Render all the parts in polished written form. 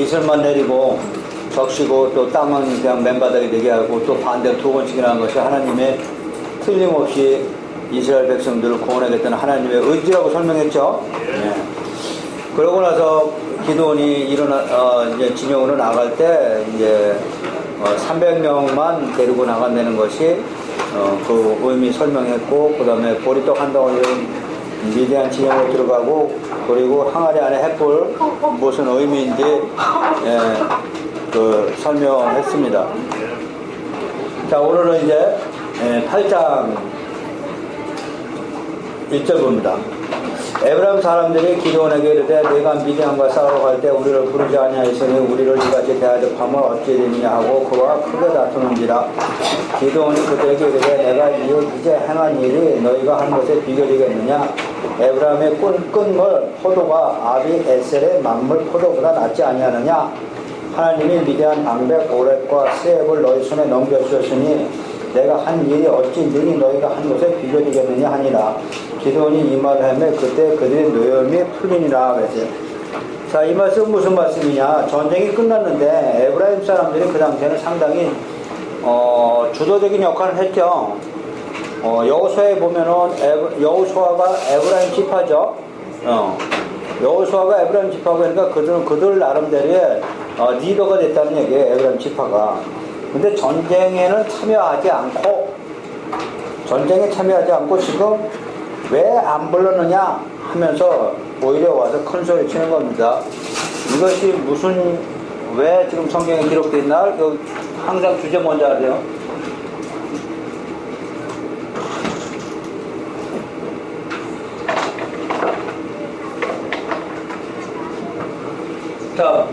이슬만 내리고 적시고 또 땅은 그냥 맨바닥이 되게 하고 또 반대로 두 번씩이나 한 것이 하나님의 틀림없이 이스라엘 백성들을 구원하겠다는 하나님의 의지라고 설명했죠. 예. 그러고 나서 기드온이 이제 진영으로 나갈 때 이제 300명만 데리고 나간다는 것이 그 의미 설명했고, 그 다음에 보리떡 한 덩어리를 미디안 진영으로 들어가고, 그리고 항아리 안에 햇불 무슨 의미인지 그 설명했습니다. 자, 오늘은 이제 8장 1절 봅니다. 에브라임 사람들이 기드온에게 이르되 네가 미디안과 싸우러 갈 때 우리를 부르지 아니하였으니 우리를 이같이 대하듯하면 어찌 되느냐 하고 그와 크게 다투는지라. 기드온이 그들에게 이르되 내가 이제 행한 일이 너희가 한 것에 비결이겠느냐. 에브라임의 끈물 포도가 아비 에셀의 만물 포도보다 낫지 아니하느냐. 하나님이 미디안 방백 오렛과 세heb을 너희 손에 넘겨주셨으니 내가 한 일이 어찌 능히 너희가 한 것에 비결이겠느냐 하니라. 기드온이 이 말을 하며 그때 그들의 노염이 풀리니라 그랬어요. 자, 이 말씀은 무슨 말씀이냐. 전쟁이 끝났는데 에브라임 사람들이 그 당시에는 상당히 주도적인 역할을 했죠. 여호수아에 보면은 여호수아가 에브라임 지파죠. 여호수아가 에브라임 지파가 그러니까 그들은 그들 나름대로의 리더가 됐다는 얘기예요. 에브라임 지파가. 근데 전쟁에 참여하지 않고 지금 왜 안 불렀느냐 하면서 오히려 와서 큰 소리 치는 겁니다. 이것이 왜 지금 성경에 기록되어 있나? 항상 주제 뭔지 아세요? 자,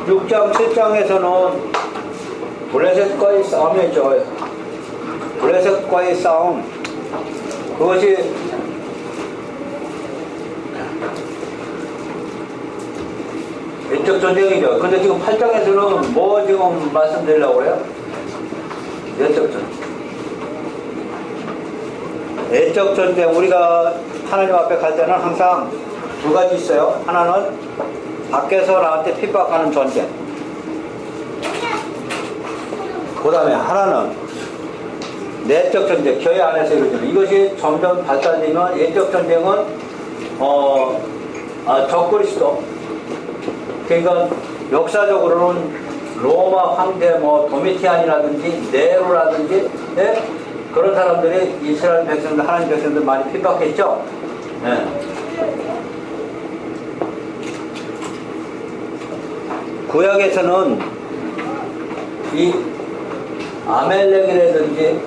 6장, 7장에서는 블레셋과의 싸움이었죠. 블레셋과의 싸움. 그것이 외적 전쟁이죠. 근데 지금 8장에서는 뭐 지금 말씀드리려고 해요? 외적 전쟁. 외적 전쟁, 우리가 하나님 앞에 갈 때는 항상 두 가지 있어요. 하나는 밖에서 나한테 핍박하는 전쟁. 그 다음에 하나는 내적 전쟁, 교회 안에서 이루어지는. 이것이 점점 발달되면 외적 전쟁은 적그리스도. 그러니까 역사적으로는 로마 황제 도미티안이라든지 네로라든지 그런 사람들이 이스라엘 백성들, 하나님 백성들 많이 핍박했죠. 네. 구약에서는 이 아멜렉이라든지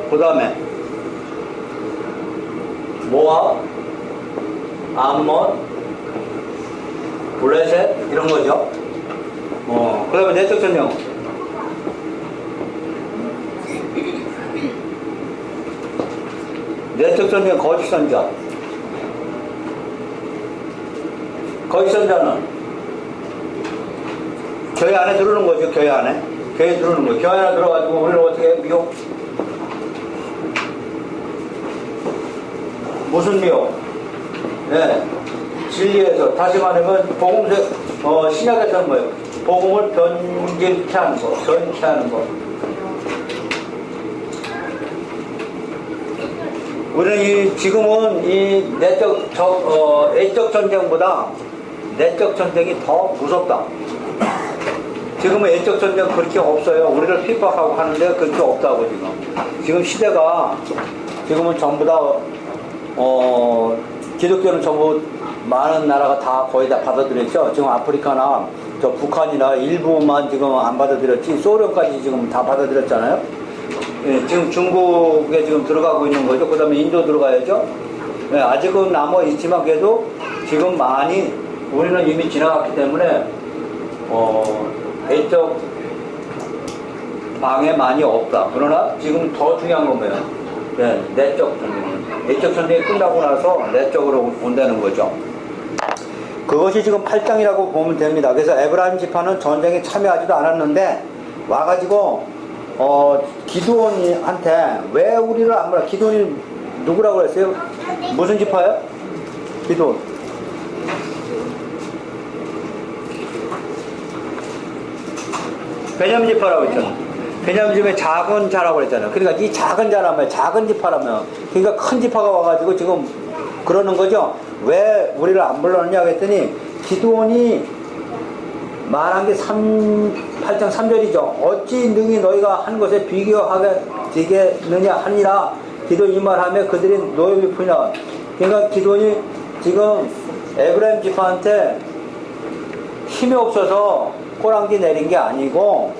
그 다음에 모압, 암몬, 블레셋 이런 거죠. 그 다음에 내적 전쟁. 내적 전쟁 거짓 선자. 거짓 선자는 교회 안에 들어오는 거죠. 교회 안에 들어오는 거예요. 교회 안에 들어가지고 우리를 어떻게 미혹? 무슨 미혹? 네. 진리에서, 다시 말하면 신약에서는 뭐예요? 복음을 변질케 하는 거, 변케 하는 거. 우리는 지금은 이 외적 전쟁보다 내적 전쟁이 더 무섭다. 지금은 외적 전쟁 그렇게 없어요. 우리를 핍박하고 하는데 그렇게 없다고 지금 시대가 지금은 전부 다 기독교는 전부 많은 나라가 다 거의 다 받아들였죠. 지금 아프리카나 저 북한이나 일부만 지금 안 받아들였지 소련까지 지금 다 받아들였잖아요. 예, 지금 중국에 지금 들어가고 있는 거죠. 그 다음에 인도 들어가야죠. 예, 아직은 남아 있지만 그래도 지금 많이 우리는 이미 지나갔기 때문에 외적 방해 많이 없다. 그러나 지금 더 중요한 건 뭐예요? 네, 내적 전쟁. 외적 전쟁이 끝나고 나서 내적으로 온다는 거죠. 그것이 지금 8장이라고 보면 됩니다. 그래서 에브라임 지파는 전쟁에 참여하지도 않았는데 와가지고 기드온한테 왜 우리를 안 불러? 기드온이 누구라고 그랬어요? 무슨 지파예요? 기드온. 베냐민 지파라고 했잖아. 베냐민 지파의 작은 자라고 그랬잖아. 그러니까 이 작은 자라면 작은 지파라면 그러니까 큰 지파가 와가지고 지금 그러는 거죠. 왜 우리를 안 불렀느냐 했더니 기드온이 말한 게 8장 3절이죠. 어찌 능히 너희가 한 것에 비교하게 되겠느냐 하니라. 기드온이 이 말하며 그들이 노엽이 풀이나. 그러니까 기드온이 지금 에브라임 지파한테 힘이 없어서 꼬랑지 내린 게 아니고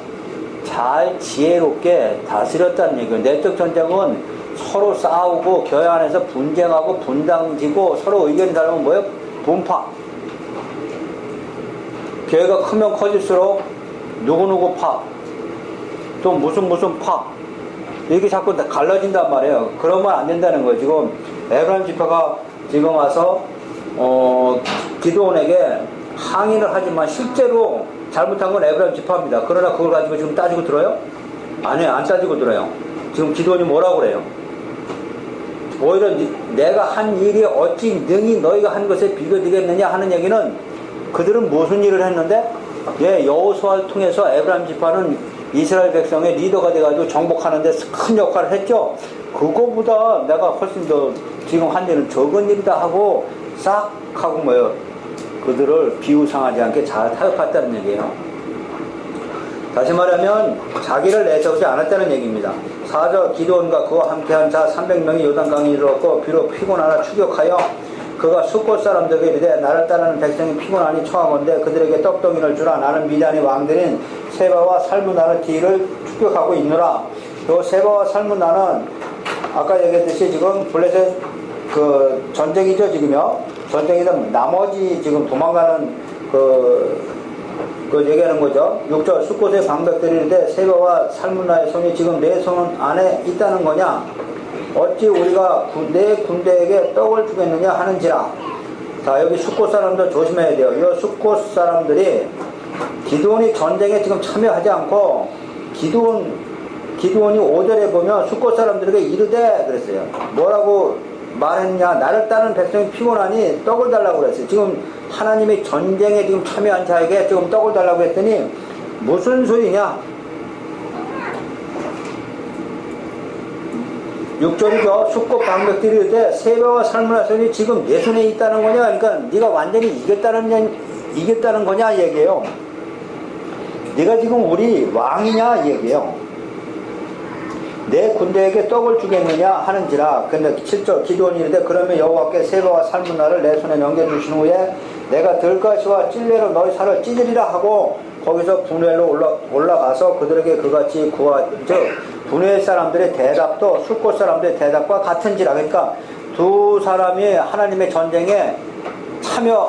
잘 지혜롭게 다스렸다는 얘기예요. 내적 전쟁은 서로 싸우고 교회 안에서 분쟁하고 분당지고 서로 의견이 다르면 뭐예요? 분파. 교회가 크면 커질수록 누구누구 파, 또 무슨 파, 이렇게 자꾸 갈라진단 말이에요. 그러면 안 된다는 거예요. 지금 에브라임 지파가 지금 와서 기드온에게 항의를 하지만 실제로 잘못한 건 에브라임 지파입니다. 그러나 그걸 가지고 지금 따지고 들어요? 아니요, 안 따지고 들어요. 지금 기드온이 뭐라고 그래요? 오히려 내가 한 일이 어찌 능히 너희가 한 것에 비교되겠느냐 하는 얘기는 그들은 무슨 일을 했는데, 여호수아를 통해서 에브라임 지파는 이스라엘 백성의 리더가 돼가지고 정복하는데 큰 역할을 했죠. 그거보다 내가 훨씬 더 지금 한 일은 적은 일이다 하고 싹 하고 뭐요, 그들을 비우상하지 않게 잘 타협했다는 얘기예요. 다시 말하면 자기를 내세우지 않았다는 얘기입니다. 4절 기드온과 그와 함께한 자 300명이 요단강에 이르렀고 비록 피곤하나 추격하여 그가 숫곳 사람들에게 이르되 나를 따르는 백성이 피곤하니 청하건대 그들에게 떡덩이를 주라. 나는 미디안의 왕들인 세바와 살무나의 뒤를 추격하고 있노라. 요 세바와 살무나는 아까 얘기했듯이 지금 블레셋 그 전쟁이죠. 지금요. 전쟁이든 나머지 지금 도망가는 그 얘기하는 거죠. 6절 숫곳의 방백들이 이르되 세바와 살무나의 손이 지금 내 손 안에 있다는 거냐. 어찌 우리가 내 군대에게 떡을 주겠느냐 하는지라. 자, 여기 숫곳 사람들 조심해야 돼요. 이 숫곳 사람들이 기드온이 전쟁에 지금 참여하지 않고 기드온이 5절에 보면 숫곳 사람들에게 이르되 그랬어요. 뭐라고 말했냐. 나를 따르는 백성이 피곤하니 떡을 달라고 그랬어요. 지금 하나님의 전쟁에 지금 참여한 자에게 지금 떡을 달라고 했더니 무슨 소리냐. 6절이죠. 숫곳 방백들이 이르되 세바와 살무나 손이 지금 내 손에 있다는 거냐. 그러니까 네가 완전히 이겼다는 거냐 얘기예요. 네가 지금 우리 왕이냐 얘기예요. 내 군대에게 떡을 주겠느냐 하는지라. 근데 7절 기드온이 이르되 그러면 여호와께 세바와 살무나를 내 손에 넘겨주신 후에 내가 들가시와 찔레로 너희 살을 찢으리라 하고 거기서 분회로 올라가서 그들에게 그같이 분회 사람들의 대답도 숫곳 사람들의 대답과 같은지라. 그러니까 두 사람이 하나님의 전쟁에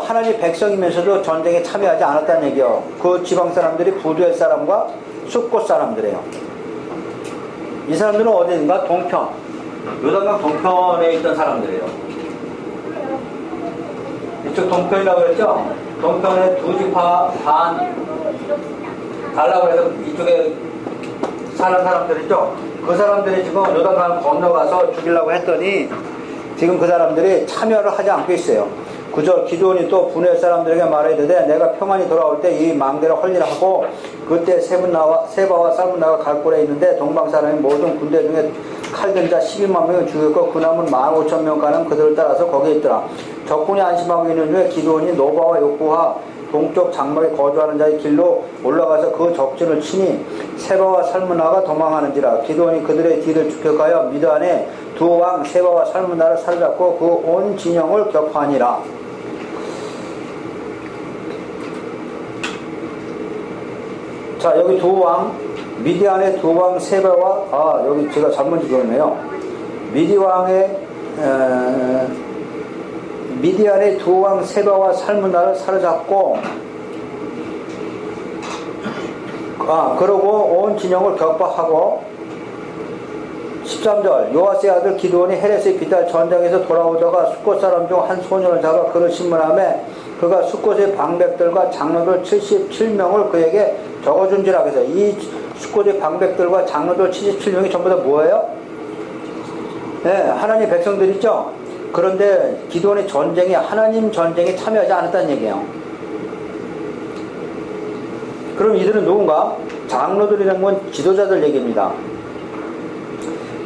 하나님 백성이면서도 전쟁에 참여하지 않았다는 얘기예요. 그 지방 사람들이 부두엘 사람과 숫곳 사람들이에요. 이 사람들은 어디인가? 동편, 요단강 동편에 있던 사람들이에요. 이쪽 동편이라고 그랬죠? 동편에 두 지파 반 달라고 해서 이쪽에 사는 사람들이죠. 그 사람들이 지금 요단강을 건너가서 죽이려고 했더니 지금 그 사람들이 참여를 하지 않고 있어요. 9절 기드온이 또 분회 사람들에게 말하되 내가 평안히 돌아올 때 이 망대를 헐리라 하고 그때 세바와 살문나가 갈골에 있는데 동방 사람이 모든 군대 중에 칼든 자 12만 명을 죽였고 그 남은 15,000명가는 그들을 따라서 거기에 있더라. 적군이 안심하고 있는 후에 기드온이 노바와 욕구와 동쪽 장막에 거주하는 자의 길로 올라가서 그 적진을 치니 세바와 살문나가 도망하는지라. 기드온이 그들의 뒤를 추격하여 미드안에 두 왕 세바와 살문나를 사로잡고 그 온 진영을 격파하니라. 자, 여기 두 왕, 미디안의 두 왕 세바와, 여기 제가 잘못 읽었네요. 미디안의 두 왕 세바와 살문나를 사로잡고, 그러고 온 진영을 격파하고, 13절 요아스의 아들 기드온이 헤레스의 비달 전장에서 돌아오다가 숫곳 사람 중 한 소년을 잡아 그를 신문하며 그가 숫곳의 방백들과 장로들 77명을 그에게 적어준지라. 그래서 이 숫곳의 방백들과 장로들 77명이 전부 다 뭐예요? 네, 하나님 백성들이죠. 그런데 기드온의 전쟁에 하나님 전쟁에 참여하지 않았다는 얘기예요. 그럼 이들은 누군가? 장로들이라는 건 지도자들 얘기입니다.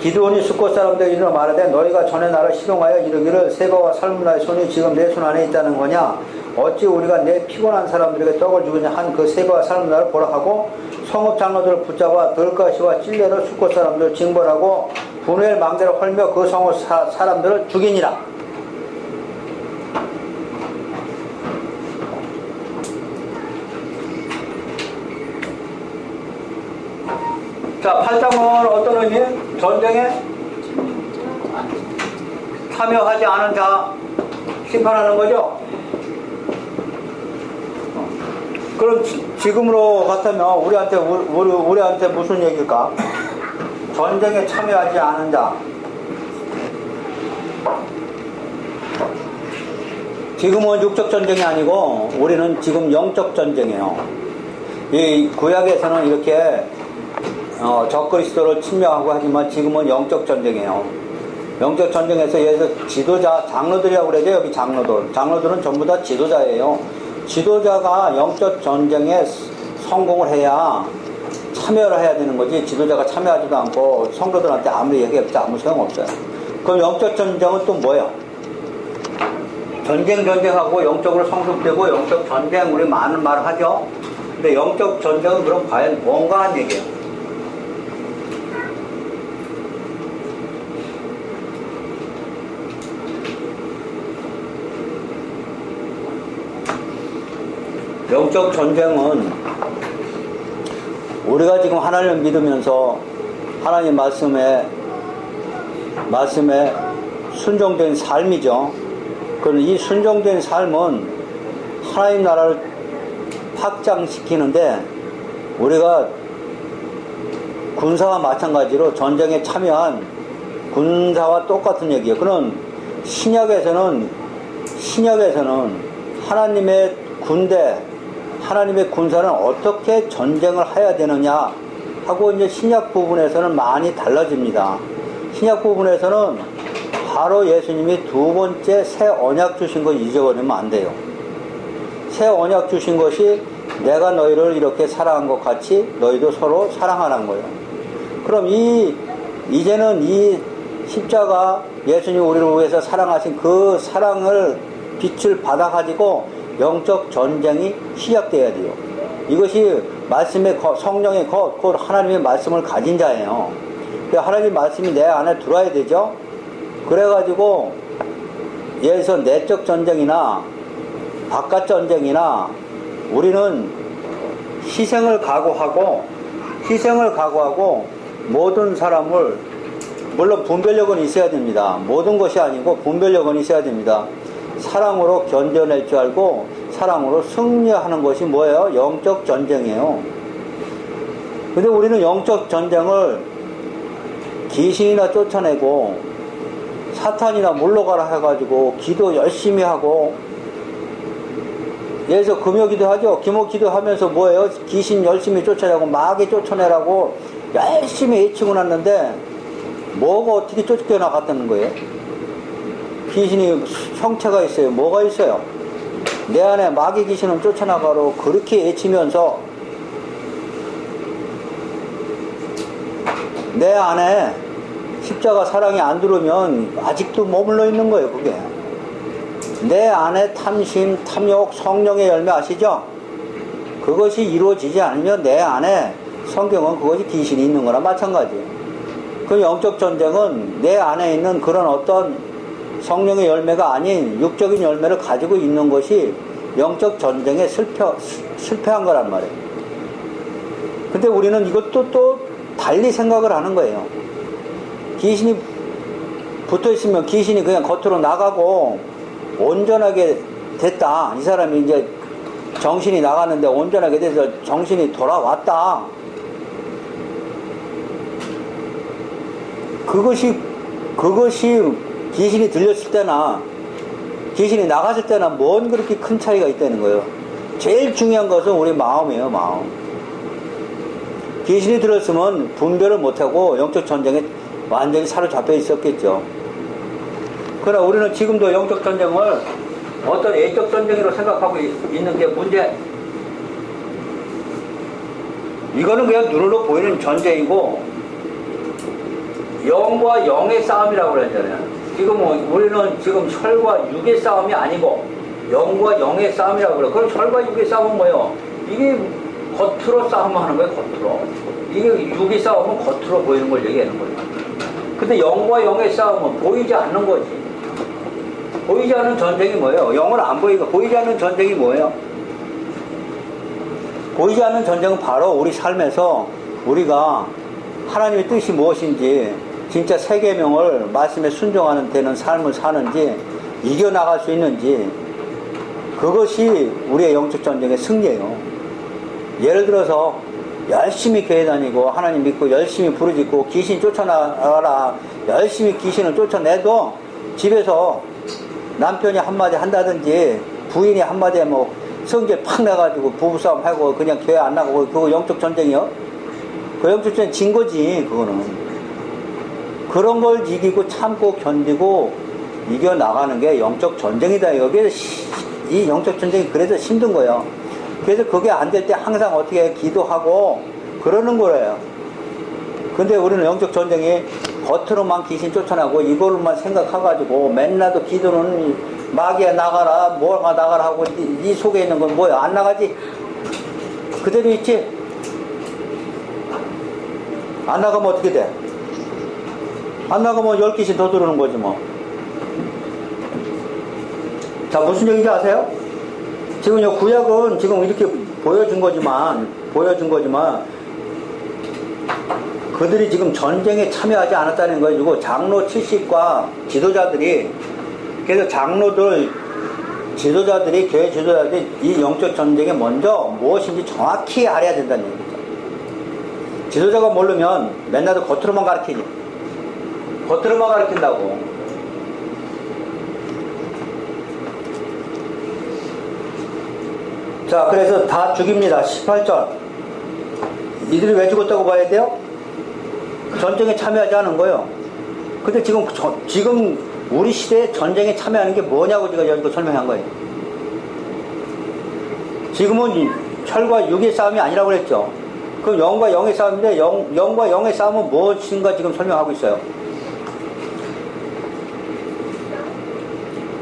기드온이 숫곳 사람들에게 이르러 말하되 너희가 전에 나를 희롱하여 이르기를 세바와 살문나의 손이 지금 내 손 안에 있다는 거냐? 어찌 우리가 내 피곤한 사람들에게 떡을 주느냐 한 그 세바와 살문나를 보라 하고 성읍 장로들을 붙잡아 들가시와 찔레로 숫곳 사람들을 징벌하고 분노의 망대를 헐며 그 성읍 사람들을 죽이니라. 자, 8장은 어떤 의미? 전쟁에 참여하지 않은 자 심판하는 거죠. 그럼 지금으로 같으면 우리한테 무슨 얘기일까? 전쟁에 참여하지 않은 자. 지금은 육적 전쟁이 아니고 우리는 지금 영적 전쟁이에요. 이 구약에서는 이렇게 적그리스도를 침략하고 하지만 지금은 영적 전쟁이에요. 영적 전쟁에서 예수 지도자, 장로들이라고 그러죠. 여기 장로들은 전부 다 지도자예요. 지도자가 영적 전쟁에 성공을 해야 참여를 해야 되는 거지, 지도자가 참여하지도 않고 성도들한테 아무리 얘기해봤자 아무 소용없어요. 그럼 영적 전쟁은 또 뭐예요? 전쟁하고 영적으로 성숙되고 영적 전쟁, 우리 많은 말을 하죠. 근데 영적 전쟁은 그럼 과연 뭔가 한 얘기예요. 영적 전쟁은 우리가 지금 하나님을 믿으면서 하나님 말씀에 순종된 삶이죠. 그럼 이 순종된 삶은 하나님 나라를 확장시키는데 우리가 군사와 마찬가지로 전쟁에 참여한 군사와 똑같은 얘기예요. 그럼 신약에서는 하나님의 군대, 하나님의 군사는 어떻게 전쟁을 해야 되느냐 하고 이제 신약 부분에서는 많이 달라집니다. 신약 부분에서는 바로 예수님이 두 번째 새 언약 주신 거 잊어버리면 안 돼요. 새 언약 주신 것이 내가 너희를 이렇게 사랑한 것 같이 너희도 서로 사랑하라는 거예요. 그럼 이제는 이 십자가, 예수님이 우리를 위해서 사랑하신 그 사랑을 빛을 받아가지고 영적 전쟁이 시작돼야 돼요. 이것이 말씀의 성령의 곧 하나님의 말씀을 가진 자예요. 하나님의 말씀이 내 안에 들어와야 되죠. 그래가지고 여기서 내적 전쟁이나 바깥 전쟁이나 우리는 희생을 각오하고 모든 사람을, 물론 분별력은 있어야 됩니다. 모든 것이 아니고 분별력은 있어야 됩니다. 사랑으로 견뎌낼 줄 알고 사랑으로 승리하는 것이 뭐예요? 영적 전쟁이에요. 근데 우리는 영적 전쟁을 귀신이나 쫓아내고 사탄이나 물러가라 해가지고 기도 열심히 하고, 예서 금요기도 하죠. 기모기도 하면서 뭐예요? 귀신 열심히 쫓아내고 마귀 쫓아내라고 열심히 외치고 났는데 뭐가 어떻게 쫓겨나갔다는 거예요? 귀신이 형체가 있어요. 뭐가 있어요? 내 안에 마귀 귀신은 쫓아나가로 그렇게 외치면서 내 안에 십자가 사랑이 안 들어오면 아직도 머물러 있는 거예요. 그게 내 안에 탐심, 탐욕, 성령의 열매 아시죠? 그것이 이루어지지 않으면 내 안에, 성경은 그것이 귀신이 있는 거나 마찬가지예요. 그 영적 전쟁은 내 안에 있는 그런 어떤 성령의 열매가 아닌 육적인 열매를 가지고 있는 것이 영적 전쟁에 실패한 거란 말이에요. 근데 우리는 이것도 또 달리 생각을 하는 거예요. 귀신이 붙어 있으면 귀신이 그냥 겉으로 나가고 온전하게 됐다. 이 사람이 이제 정신이 나갔는데 온전하게 돼서 정신이 돌아왔다. 그것이 귀신이 들렸을 때나 귀신이 나갔을 때나 뭔 그렇게 큰 차이가 있다는 거예요. 제일 중요한 것은 우리 마음이에요. 마음. 귀신이 들었으면 분별을 못하고 영적 전쟁에 완전히 사로잡혀 있었겠죠. 그러나 우리는 지금도 영적 전쟁을 어떤 애적 전쟁으로 생각하고 있는 게 문제. 이거는 그냥 눈으로 보이는 전쟁이고 영과 영의 싸움이라고 그랬잖아요. 지금 우리는 지금 혈과 육의 싸움이 아니고 영과 영의 싸움이라고 그래요. 그럼 혈과 육의 싸움은 뭐예요? 이게 겉으로 싸움하는 거예요. 겉으로. 이게 육의 싸움은 겉으로 보이는 걸 얘기하는 거예요. 근데 영과 영의 싸움은 보이지 않는 거지. 보이지 않는 전쟁이 뭐예요? 영은 안 보이고 보이지 않는 전쟁이 뭐예요? 보이지 않는 전쟁은 바로 우리 삶에서 우리가 하나님의 뜻이 무엇인지 진짜 세계명을 말씀에 순종하는 되는 삶을 사는지 이겨나갈 수 있는지 그것이 우리의 영적 전쟁의 승리예요. 예를 들어서 열심히 교회 다니고 하나님 믿고 열심히 부르짖고 귀신 쫓아나가라 열심히 귀신을 쫓아내도 집에서 남편이 한마디 한다든지 부인이 한마디에 뭐 성질 팍 내가지고 부부싸움 하고 그냥 교회 안 나가고 그거 영적 전쟁이요? 그 영적 전쟁 진 거지 그거는. 그런 걸 이기고 참고 견디고 이겨나가는 게 영적 전쟁이다. 여기에서 이 영적 전쟁이 그래서 힘든 거예요. 그래서 그게 안 될 때 항상 어떻게 기도하고 그러는 거예요. 근데 우리는 영적 전쟁이 겉으로만 귀신 쫓아나고 이걸로만 생각해가지고 맨날도 기도는 마귀야 나가라 뭐가 나가라 하고 이 속에 있는 건 뭐야 안 나가지? 그대로 있지? 안 나가면 어떻게 돼? 안 나가면 10귀신 더 들어오는 거지 뭐. 자 무슨 얘기인지 아세요? 지금 이 구약은 지금 이렇게 보여준 거지만 그들이 지금 전쟁에 참여하지 않았다는 거예요. 그리고 장로 70과 지도자들이 그래서 지도자들이 교회 지도자들이 이 영적 전쟁에 먼저 무엇인지 정확히 알아야 된다는 얘기죠. 지도자가 모르면 맨날도 겉으로만 가르치지. 겉으로만 가르친다고. 자, 그래서 다 죽입니다. 18절. 이들이 왜 죽었다고 봐야 돼요? 전쟁에 참여하지 않은 거예요. 근데 지금 우리 시대에 전쟁에 참여하는 게 뭐냐고 제가 여기서 설명한 거예요. 지금은 혈과 육의 싸움이 아니라고 그랬죠. 그럼 영과 영의 싸움인데 영과 영의 싸움은 무엇인가 지금 설명하고 있어요.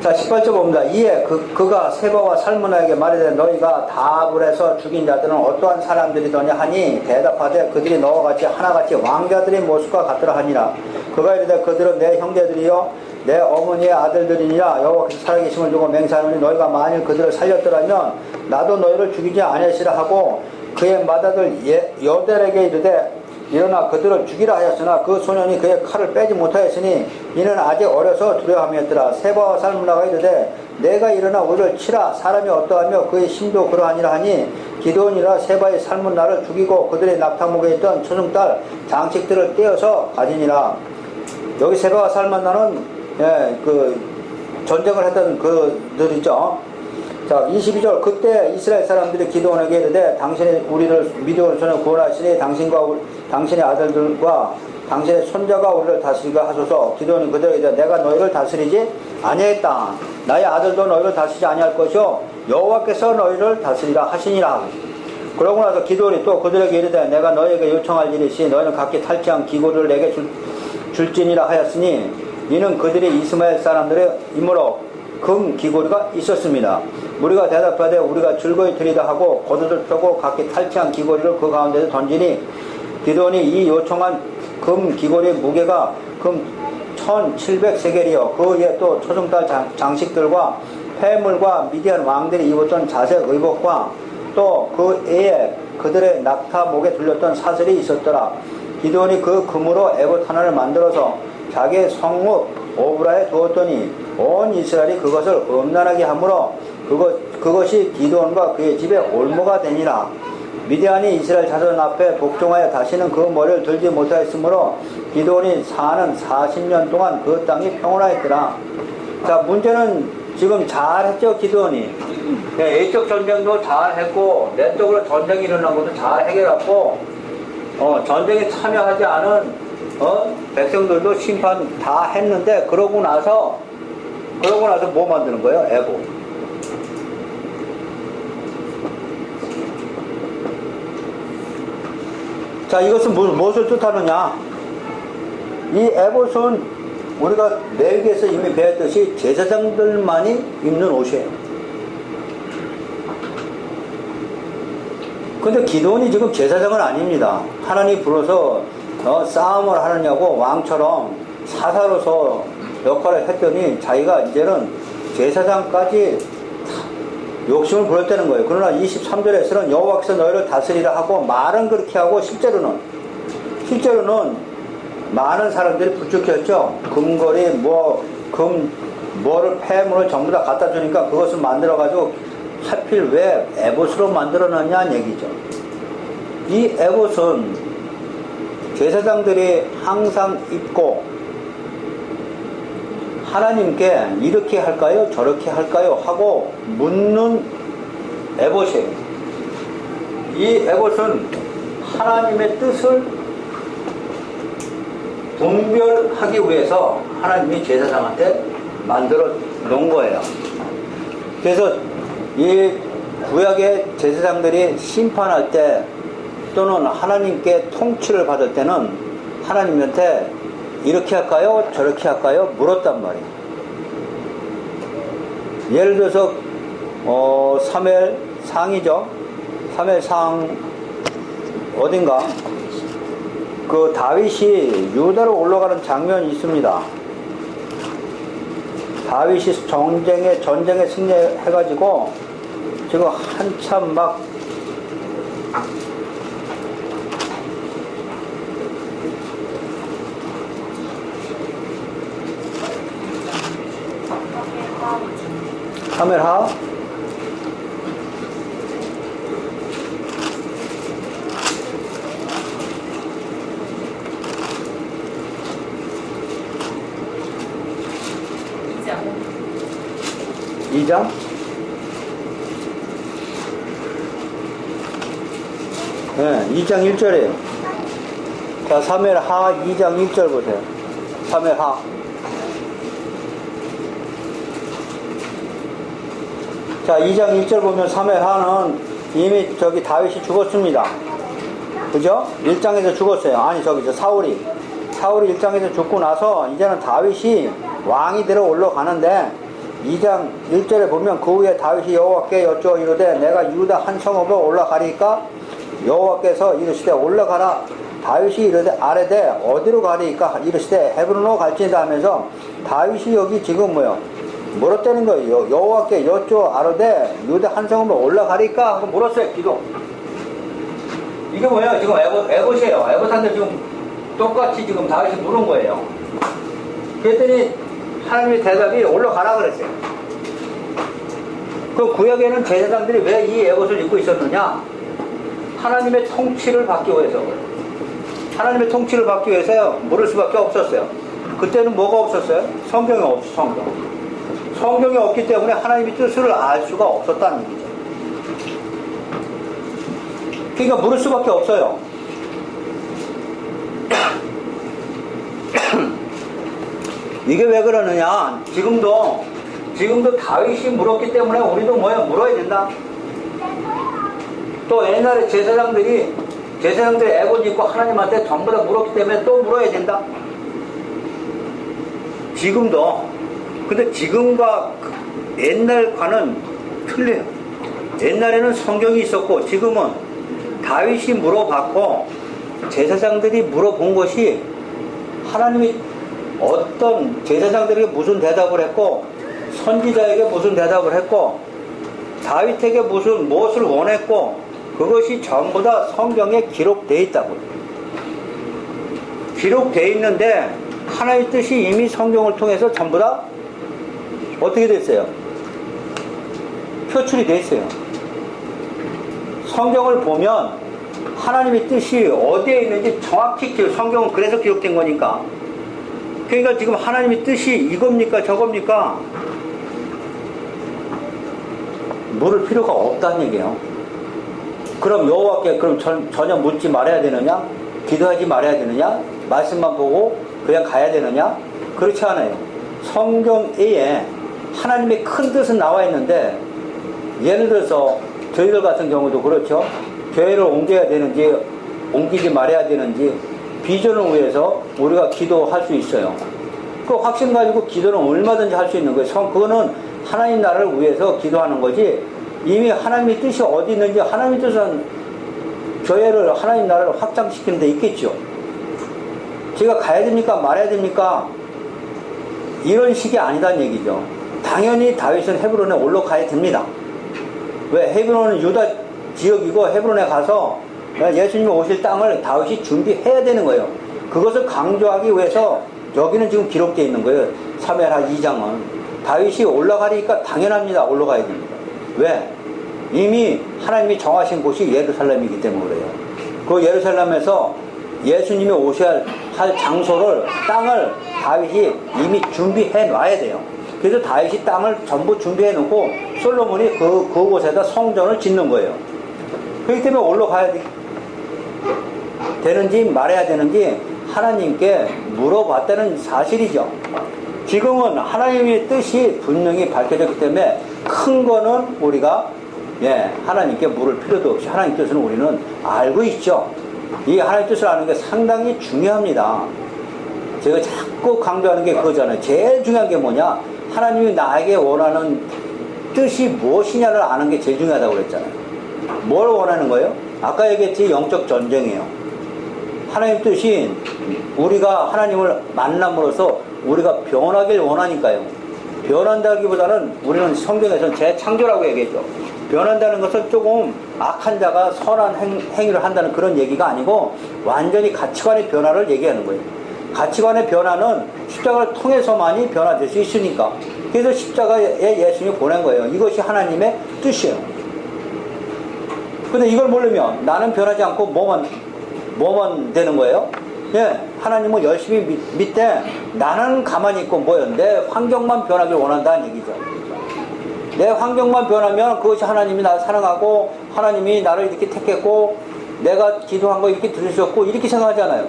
자 18절 봅니다. 이에 그가 세바와 살문하에게 말하되 너희가 답을 해서 죽인 자들은 어떠한 사람들이더냐 하니 대답하되 그들이 너와 같이 하나같이 왕자들의 모습과 같더라 하니라. 그가 이르되 그들은 내 형제들이요 내 어머니의 아들들이니라. 여호와께서 살아계심을 두고 맹세하노니 너희가 만일 그들을 살렸더라면 나도 너희를 죽이지 아니하시라 하고 그의 맏아들 여델에게 이르되 일어나 그들을 죽이라 하였으나 그 소년이 그의 칼을 빼지 못하였으니 이는 아직 어려서 두려워함이었더라. 세바와 살문나가 이르되 내가 일어나 우리를 치라. 사람이 어떠하며 그의 힘도 그러하니라 하니 기드온이라 세바의 살문나를 죽이고 그들의 낙타목에 있던 초승달 장식들을 떼어서 가지니라. 여기 세바와 살문나는 그 전쟁을 했던 그들이죠. 자 22절 그때 이스라엘 사람들이 기드온에게 이르되 당신이 우리를 미디온 손에 구원하시니 당신의 아들들과 당신의 손자가 우리를 다스리게 하소서. 기드온이 그들에게 이르되 내가 너희를 다스리지 아니하였다. 나의 아들도 너희를 다스리지 아니할 것이요 여호와께서 너희를 다스리라 하시니라. 그러고 나서 기드온이 또 그들에게 이르되 내가 너희에게 요청할 일이 있으니 너희는 각기 탈취한 기고를 내게 줄지니라 하였으니 이는 그들이 이스마엘 사람들의 이므로 금 기고리가 있었습니다. 우리가 대답하되 우리가 즐거이 드리다 하고 겉옷을 펴고 각기 탈취한 기고리를 그 가운데서 던지니 기드온이 이 요청한 금 기고리의 무게가 금 1700세겔이요 그 위에 또 초승달 장식들과 폐물과 미디안 왕들이 입었던 자색 의복과 또 그 애에 그들의 낙타 목에 둘렸던 사슬이 있었더라. 기드온이 그 금으로 에봇 하나를 만들어서 자기의 성읍 오브라에 두었더니 온 이스라엘이 그것을 음란하게 하므로 그것이 기드온과 그의 집에 올무가 되니라. 미디안이 이스라엘 자손 앞에 복종하여 다시는 그 머리를 들지 못하였으므로 기드온이 사는 40년 동안 그 땅이 평온하였더라. 자 문제는 지금 잘했죠. 기드온이 A쪽 전쟁도 잘했고 내쪽으로 전쟁이 일어난 것도 잘 해결했고 전쟁에 참여하지 않은 백성들도 심판 다 했는데 그러고 나서 뭐 만드는 거예요? 에봇. 자, 이것은 무엇을 뜻하느냐? 이 에봇은 우리가 레위기에서 이미 배웠듯이 제사장들만이 입는 옷이에요. 근데 기드온이 지금 제사장은 아닙니다. 하나님이 불러서 싸움을 하느냐고 왕처럼 사사로서 역할을 했더니 자기가 이제는 제사장까지 욕심을 부렸다는 거예요. 그러나 23절에서는 여호와께서 너희를 다스리라 하고 말은 그렇게 하고 실제로는 많은 사람들이 부축했죠. 금거리 뭐를 폐물을 전부 다 갖다 주니까 그것을 만들어 가지고 하필 왜 에봇으로 만들어놨냐는 얘기죠. 이 에봇은 제사장들이 항상 입고 하나님께 이렇게 할까요? 저렇게 할까요? 하고 묻는 에봇이에요. 이 에봇은 하나님의 뜻을 분별하기 위해서 하나님이 제사장한테 만들어 놓은 거예요. 그래서 이 구약의 제사장들이 심판할 때 또는 하나님께 통치를 받을 때는 하나님한테 이렇게 할까요? 저렇게 할까요? 물었단 말이에요. 예를 들어서 사무엘 상이죠. 사무엘 상 어딘가 그 다윗이 유다로 올라가는 장면이 있습니다. 다윗이 전쟁에 승리해가지고 지금 한참 막 사무엘하 2장? 네, 2장 1절이에요. 자, 사무엘하 2장 1절 보세요. 사무엘하. 자, 2장 1절 보면 사무엘하는 이미 다윗이 죽었습니다. 그죠? 1장에서 죽었어요. 아니, 사울이 1장에서 죽고 나서 이제는 다윗이 왕이 되러 올라가는데 2장 1절에 보면 그 후에 다윗이 여호와께 여쭈어 이르되 내가 유다 한 성읍으로 올라가리까 여호와께서 이르시되 올라가라. 다윗이 이르되 아뢰되 어디로 가리까 이르시되 헤브론으로 갈지니라 하면서 다윗이 여기 지금 물었다는 거예요. 여호와께 여쭈어 아뢰되 유다 한 성읍으로 올라가리까 하고 물었어요. 기도. 이게 뭐예요? 지금 에봇이에요. 에봇한테 지금 똑같이 지금 다윗이 물은 거예요. 그랬더니 하나님의 대답이 올라가라 그랬어요. 그 구약에는 제사장들이 왜 이 에봇을 입고 있었느냐? 하나님의 통치를 받기 위해서 그래요. 하나님의 통치를 받기 위해서 물을 수밖에 없었어요. 그때는 뭐가 없었어요? 성경이 없어. 성경이 없기 때문에 하나님의 뜻을 알 수가 없었다는 얘기죠. 그러니까 물을 수밖에 없어요. 이게 왜 그러느냐? 지금도 다윗이 물었기 때문에 우리도 물어야 된다. 또 옛날에 제사장들이 에봇 입고 하나님한테 전부 다 물었기 때문에 또 물어야 된다. 지금도. 근데 지금과 옛날과는 틀려요. 옛날에는 성경이 있었고 지금은 다윗이 물어봤고 제사장들이 물어본 것이 하나님이 어떤 제사장들에게 무슨 대답을 했고 선지자에게 무슨 대답을 했고 다윗에게 무엇을 원했고 그것이 전부 다 성경에 기록되어 있다고요. 기록되어 있는데 하나님의 뜻이 이미 성경을 통해서 전부 다 어떻게 됐어요? 표출이 되어 있어요. 성경을 보면 하나님의 뜻이 어디에 있는지 정확히 성경은 그래서 기록된 거니까. 그러니까 지금 하나님의 뜻이 이겁니까 저겁니까? 물을 필요가 없다는 얘기예요. 그럼 여호와께 전혀 묻지 말아야 되느냐? 기도하지 말아야 되느냐? 말씀만 보고 그냥 가야 되느냐? 그렇지 않아요. 성경 외에 하나님의 큰 뜻은 나와 있는데 예를 들어서 저희들 같은 경우도 그렇죠. 교회를 옮겨야 되는지 옮기지 말아야 되는지 비전을 위해서 우리가 기도할 수 있어요. 그 확신 가지고 기도는 얼마든지 할 수 있는 거예요. 그거는 하나님 나라를 위해서 기도하는 거지, 이미 하나님의 뜻이 어디 있는지, 하나님의 뜻은 교회를, 하나님 나라를 확장시키는 데 있겠죠. 제가 가야 됩니까? 말아야 됩니까? 이런 식이 아니다는 얘기죠. 당연히 다윗은 헤브론에 올라가야 됩니다. 왜? 헤브론은 유다 지역이고, 헤브론에 가서 예수님이 오실 땅을 다윗이 준비해야 되는 거예요. 그것을 강조하기 위해서 여기는 지금 기록되어 있는 거예요. 사무엘하 2장은 다윗이 올라가니까 당연합니다. 올라가야 됩니다. 왜? 이미 하나님이 정하신 곳이 예루살렘이기 때문에 그래요. 그 예루살렘에서 예수님이 오셔야 할 장소를, 땅을 다윗이 이미 준비해 놔야 돼요. 그래서 다윗이 땅을 전부 준비해 놓고 솔로몬이 그곳에다 성전을 짓는 거예요. 그렇기 때문에 올라가야 되는지 말해야 되는지 하나님께 물어봤다는 사실이죠. 지금은 하나님의 뜻이 분명히 밝혀졌기 때문에 큰 거는 우리가 하나님께 물을 필요도 없이 하나님 뜻은 우리는 알고 있죠. 이 하나님 뜻을 아는 게 상당히 중요합니다. 제가 자꾸 강조하는 게 그거잖아요. 제일 중요한 게 뭐냐? 하나님이 나에게 원하는 뜻이 무엇이냐를 아는 게 제일 중요하다고 그랬잖아요. 뭘 원하는 거예요? 아까 얘기했지, 영적 전쟁이에요. 하나님 뜻이 우리가 하나님을 만남으로써 우리가 변하길 원하니까요. 변한다기보다는 우리는 성경에서는 재창조라고 얘기했죠. 변한다는 것은 조금 악한 자가 선한 행위를 한다는 그런 얘기가 아니고 완전히 가치관의 변화를 얘기하는 거예요. 가치관의 변화는 십자가를 통해서만이 변화될 수 있으니까. 그래서 십자가에 예수님이 보낸 거예요. 이것이 하나님의 뜻이에요. 근데 이걸 모르면 나는 변하지 않고 뭐만 되는 거예요? 하나님은 열심히 믿되 나는 가만히 있고 내 환경만 변하길 원한다는 얘기죠. 내 환경만 변하면 그것이 하나님이 나를 사랑하고 하나님이 나를 이렇게 택했고 내가 기도한 거 이렇게 들으셨고 이렇게 생각하잖아요.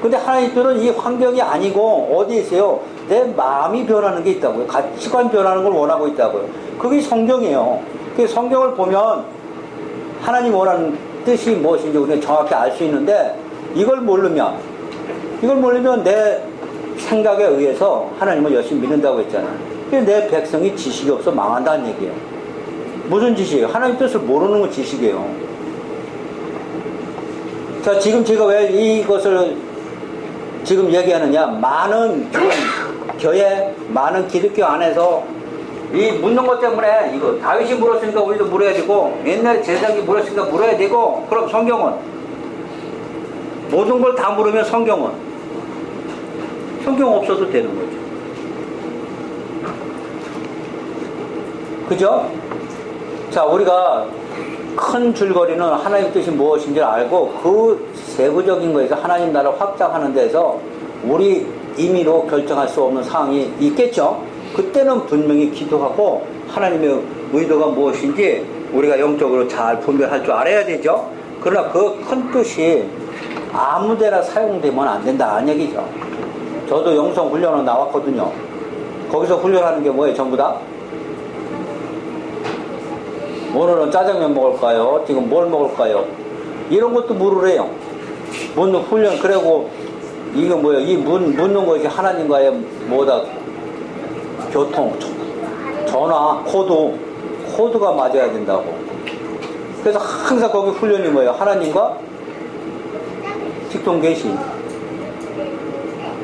근데 하나님 뜻은 이 환경이 아니고 어디에 있어요? 내 마음이 변하는 게 있다고요. 가치관 변하는 걸 원하고 있다고요. 그게 성경이에요. 그 성경을 보면 하나님 원하는 뜻이 무엇인지 우리가 정확히 알 수 있는데 이걸 모르면 내 생각에 의해서 하나님을 열심히 믿는다고 했잖아요. 내 백성이 지식이 없어 망한다는 얘기예요. 무슨 지식이에요? 하나님 뜻을 모르는 건 지식이에요. 자, 지금 제가 왜 이것을 지금 얘기하느냐? 많은 교회, 많은 기독교 안에서 이 묻는 것 때문에 이거 다윗이 물었으니까 우리도 물어야 되고 옛날에 제사장이 물었으니까 물어야 되고 그럼 성경은 모든 걸 다 물으면 성경 없어도 되는 거죠. 그죠? 자, 우리가 큰 줄거리는 하나님 뜻이 무엇인지 알고 그 세부적인 거에서 하나님 나라를 확장하는 데서 우리 임의로 결정할 수 없는 상황이 있겠죠. 그때는 분명히 기도하고 하나님의 의도가 무엇인지 우리가 영적으로 잘 분별할 줄 알아야 되죠. 그러나 그 큰 뜻이 아무데나 사용되면 안 된다는 얘기죠. 저도 영성 훈련은 나왔거든요. 거기서 훈련하는 게 뭐예요? 전부 다? 오늘은 짜장면 먹을까요? 지금 뭘 먹을까요? 이런 것도 물으래요. 묻는 훈련. 그리고 이거 뭐예요? 이 묻는 것이 하나님과의 교통, 전화, 코드가 맞아야 된다고. 그래서 항상 거기 훈련이 뭐예요? 하나님과 직통 계시.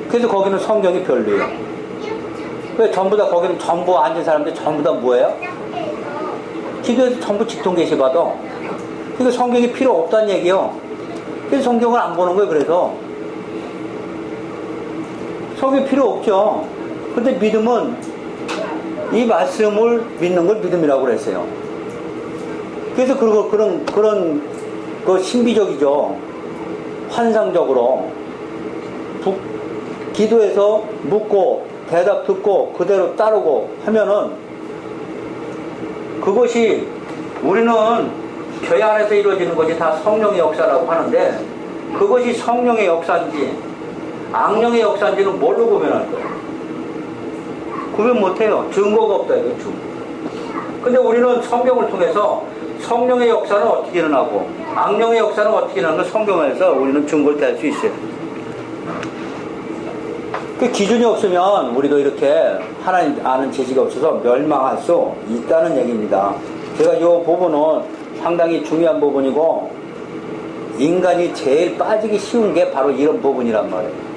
그래서 거기는 성경이 별로예요. 왜 전부 다 거기는 전부 앉은 사람들 전부 다 뭐예요? 기도해서 전부 직통 계시 받아. 그러니까 성경이 필요 없다는 얘기요. 그래서 성경을 안 보는 거예요. 그래서 성경이 필요 없죠. 근데 믿음은 이 말씀을 믿는 걸 믿음이라고 그랬어요. 그래서 그런 신비적이죠. 환상적으로 기도해서 묻고 대답 듣고 그대로 따르고 하면은 그것이 우리는 교회 안에서 이루어지는 것이 다 성령의 역사라고 하는데 그것이 성령의 역사인지 악령의 역사인지는 뭘로 구별할 거예요? 구분 못해요. 증거가 없다 이거죠. 근데 우리는 성경을 통해서 성령의 역사는 어떻게 일어나고 악령의 역사는 어떻게 일어나는 걸 성경에서 우리는 증거를 댈 수 있어요. 그 기준이 없으면 우리도 이렇게 하나님 아는 지식이 없어서 멸망할 수 있다는 얘기입니다. 제가 이 부분은 상당히 중요한 부분이고 인간이 제일 빠지기 쉬운 게 바로 이런 부분이란 말이에요.